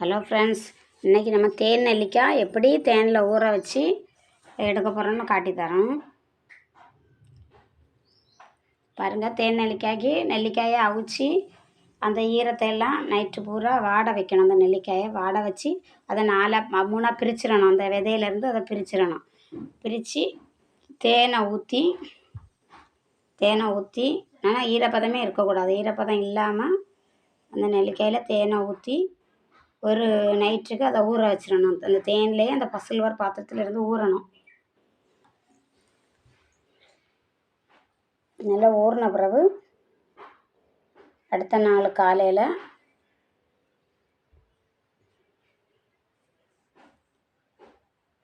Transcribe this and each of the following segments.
Hello friends, இன்றைக்கி நம்ம தேன் நெல்லிக்காய் எப்படி தேனில் ஊற வச்சு எடுக்க போகிறோன்னு காட்டித்தரோம். பாருங்கள், தேன் நெல்லிக்காயை அவிச்சு அந்த ஈரத்தை எல்லாம் நைட்டு பூரா வாட வைக்கணும். அந்த நெல்லிக்காயை வாட வச்சு அதை மூணாக பிரிச்சிடணும். அந்த விதையிலேருந்து அதை பிரிச்சிடணும். பிரித்து தேனை ஊற்றி ஆனால் ஈரப்பதமே இருக்கக்கூடாது. ஈரப்பதம் இல்லாமல் அந்த நெல்லிக்காயில் தேனை ஊற்றி ஒரு நைட்டுக்கு அதை ஊற வச்சிடணும். அந்த தேன்லேயே அந்த பசில்வர் பாத்திரத்தில் இருந்து ஊறணும். நல்லா ஊறின பிறகு அடுத்த நாள் காலையில்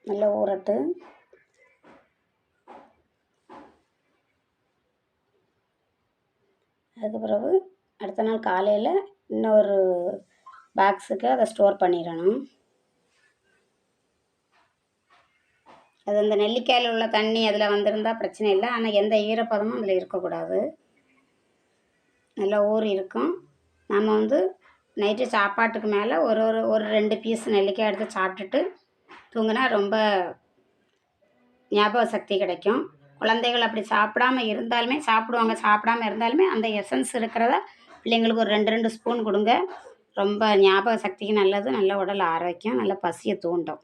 நல்லா ஊறட்டு. அதுக்கு பிறகு அடுத்த நாள் காலையில் இன்னொரு பாக்ஸுக்கு அதை ஸ்டோர் பண்ணிடணும். அது அந்த நெல்லிக்காயில் உள்ள தண்ணி அதில் வந்திருந்தால் பிரச்சனை இல்லை. ஆனால் எந்த ஈரப்பதமும் அதில் இருக்கக்கூடாது. நல்லா ஊறி இருக்கும். நம்ம நைட்டு சாப்பாட்டுக்கு மேலே ஒரு 2 பீஸ் நெல்லிக்காய் எடுத்து சாப்பிட்டுட்டு தூங்கினா ரொம்ப ஞாபக சக்தி கிடைக்கும். குழந்தைகள் அப்படி சாப்பிடாம இருந்தாலுமே சாப்பிடுவாங்க. சாப்பிடாம இருந்தாலுமே அந்த எசன்ஸ் இருக்கிறத பிள்ளைங்களுக்கு ஒரு 2 ஸ்பூன் கொடுங்க. ரொம்ப ஞாபக சக்திக்கு நல்லது. நல்ல உடல் ஆரோக்கியம், நல்ல பசியை தூண்டும்.